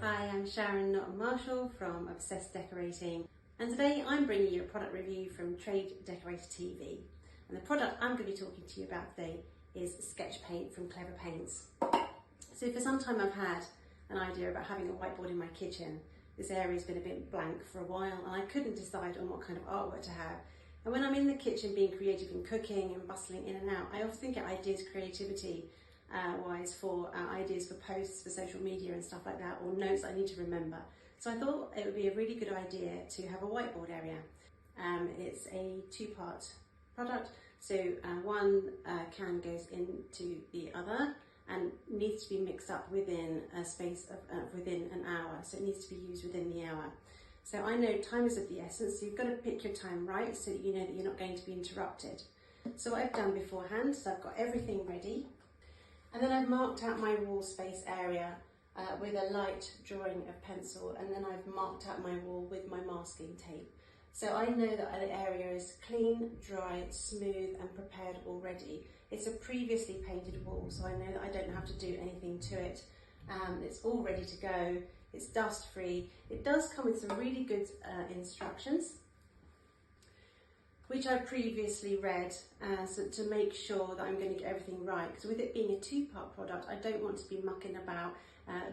Hi, I'm Sharon Norton-Marshall from Obsessed Decorating, and today I'm bringing you a product review from Trade Decorator TV. And the product I'm going to be talking to you about today is SketchPaint from Clever Paints. So for some time I've had an idea about having a whiteboard in my kitchen. This area's been a bit blank for a while and I couldn't decide on what kind of artwork to have. And when I'm in the kitchen being creative and cooking and bustling in and out, I often get ideas creativity-wise for ideas for posts for social media and stuff like that, or notes I need to remember. So I thought it would be a really good idea to have a whiteboard area. It's a two-part product, so one can goes into the other and needs to be mixed up within a space of within an hour, so it needs to be used within the hour. So I know time is of the essence, so you've got to pick your time right so that you know that you're not going to be interrupted. So what I've done beforehand, so I've got everything ready, and then I've marked out my wall space area with a light drawing of pencil, and then I've marked out my wall with my masking tape. So I know that the area is clean, dry, smooth and prepared already. It's a previously painted wall, so I know that I don't have to do anything to it. It's all ready to go. It's dust free. It does come with some really good instructions, which I previously read so to make sure that I'm going to get everything right. Because with it being a two-part product, I don't want to be mucking about,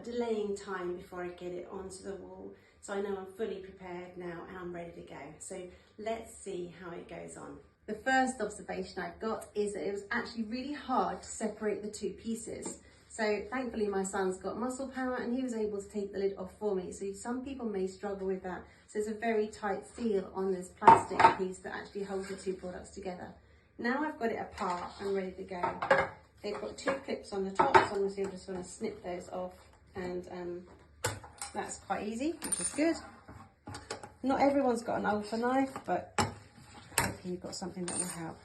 delaying time before I get it onto the wall. So I know I'm fully prepared now and I'm ready to go. So let's see how it goes on. The first observation I've got is that it was actually really hard to separate the two pieces. So thankfully my son's got muscle power and he was able to take the lid off for me. So some people may struggle with that. So there's a very tight seal on this plastic piece that actually holds the two products together. Now I've got it apart and ready to go. They've got two clips on the top, so I'm just going to snip those off, and that's quite easy, which is good. Not everyone's got an alpha knife, but hopefully you've got something that will help.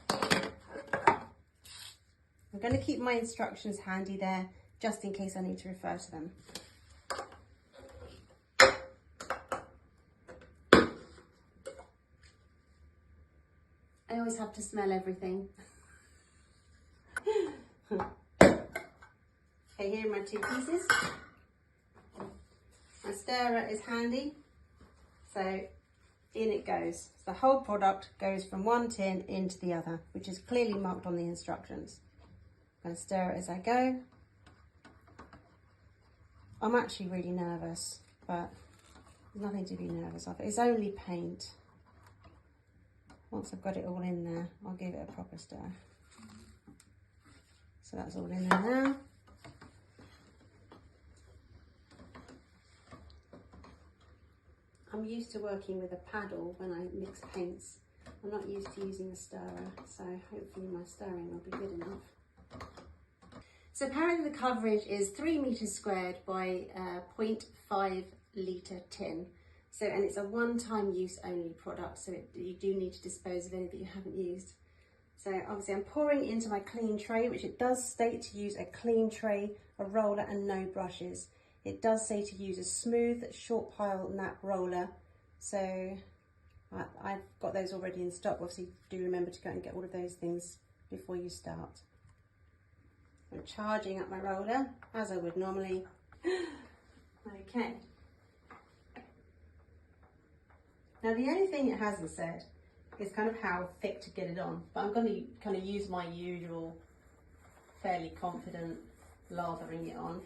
I'm going to keep my instructions handy there, just in case I need to refer to them. I always have to smell everything. Okay, here are my two pieces. My stirrer is handy, so in it goes. So the whole product goes from one tin into the other, which is clearly marked on the instructions. I'm going to stir it as I go. I'm actually really nervous, but there's nothing to be nervous of. It's only paint. Once I've got it all in there, I'll give it a proper stir. So that's all in there now. I'm used to working with a paddle when I mix paints. I'm not used to using a stirrer, so hopefully my stirring will be good enough. So apparently the coverage is 3 meters squared by 0.5 litre tin. So, and it's a one-time use only product, so you do need to dispose of any that you haven't used. So obviously I'm pouring into my clean tray, which it does state to use a clean tray, a roller and no brushes. It does say to use a smooth short pile nap roller. So I've got those already in stock. Obviously do remember to go and get all of those things before you start. I'm charging up my roller as I would normally. Okay. Now the only thing it hasn't said is kind of how thick to get it on, but I'm going to kind of use my usual fairly confident lathering it on.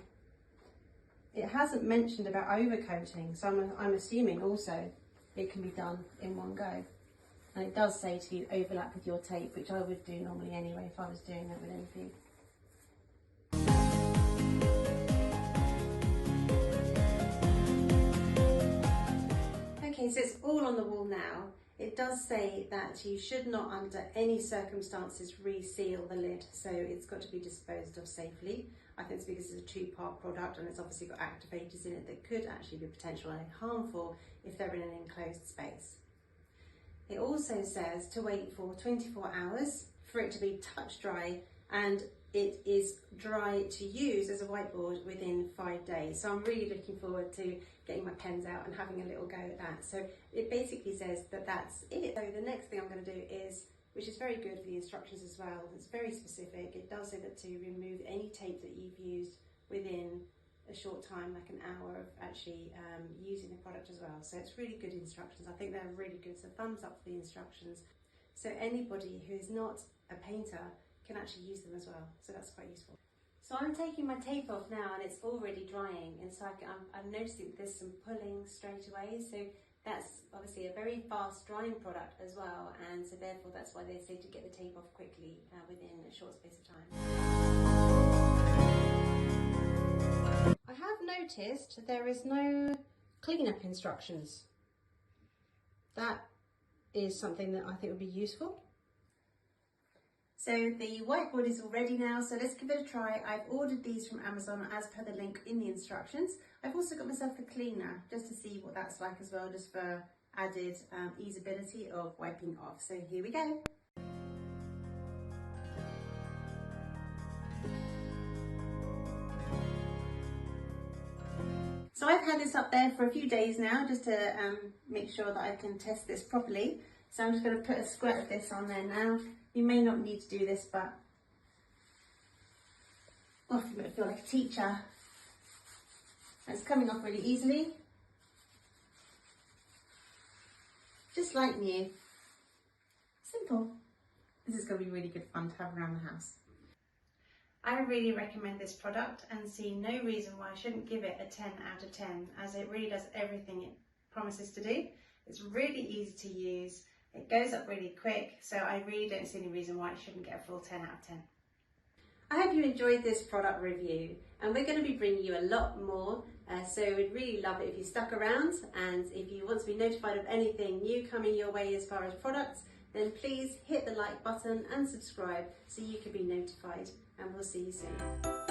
It hasn't mentioned about overcoating, so I'm assuming also it can be done in one go. And it does say to overlap with your tape, which I would do normally anyway if I was doing that with anything. Okay, so it's all on the wall now. It does say that you should not under any circumstances reseal the lid, so it's got to be disposed of safely. I think it's because it's a two-part product and it's obviously got activators in it that could actually be potentially harmful if they're in an enclosed space. It also says to wait for 24 hours for it to be touch dry, and it is dry to use as a whiteboard within 5 days. So I'm really looking forward to getting my pens out and having a little go at that. So it basically says that that's it. So the next thing I'm going to do is, which is very good for the instructions as well, it's very specific. It does say that to remove any tape that you've used within a short time, like an hour of actually using the product as well. So it's really good instructions. I think they're really good. So thumbs up for the instructions. So anybody who is not a painter can actually use them as well. So that's quite useful. So I'm taking my tape off now and it's already drying, and so I'm noticing there's some pulling straight away. So that's obviously a very fast drying product as well, and so therefore that's why they say to get the tape off quickly within a short space of time. I have noticed there is no cleanup instructions. That is something that I think would be useful. So the whiteboard is all ready now, so let's give it a try. I've ordered these from Amazon as per the link in the instructions. I've also got myself a cleaner just to see what that's like as well, just for added easeability of wiping off. So here we go. So I've had this up there for a few days now just to make sure that I can test this properly. So I'm just going to put a squirt of this on there now. You may not need to do this, but you're going to feel like a teacher. It's coming off really easily. Just like new. Simple. This is going to be really good fun to have around the house. I really recommend this product and see no reason why I shouldn't give it a 10 out of 10, as it really does everything it promises to do. It's really easy to use. It goes up really quick, so I really don't see any reason why it shouldn't get a full 10 out of 10. I hope you enjoyed this product review, and we're going to be bringing you a lot more, so we'd really love it if you stuck around, and if you want to be notified of anything new coming your way as far as products, then please hit the like button and subscribe so you can be notified, and we'll see you soon.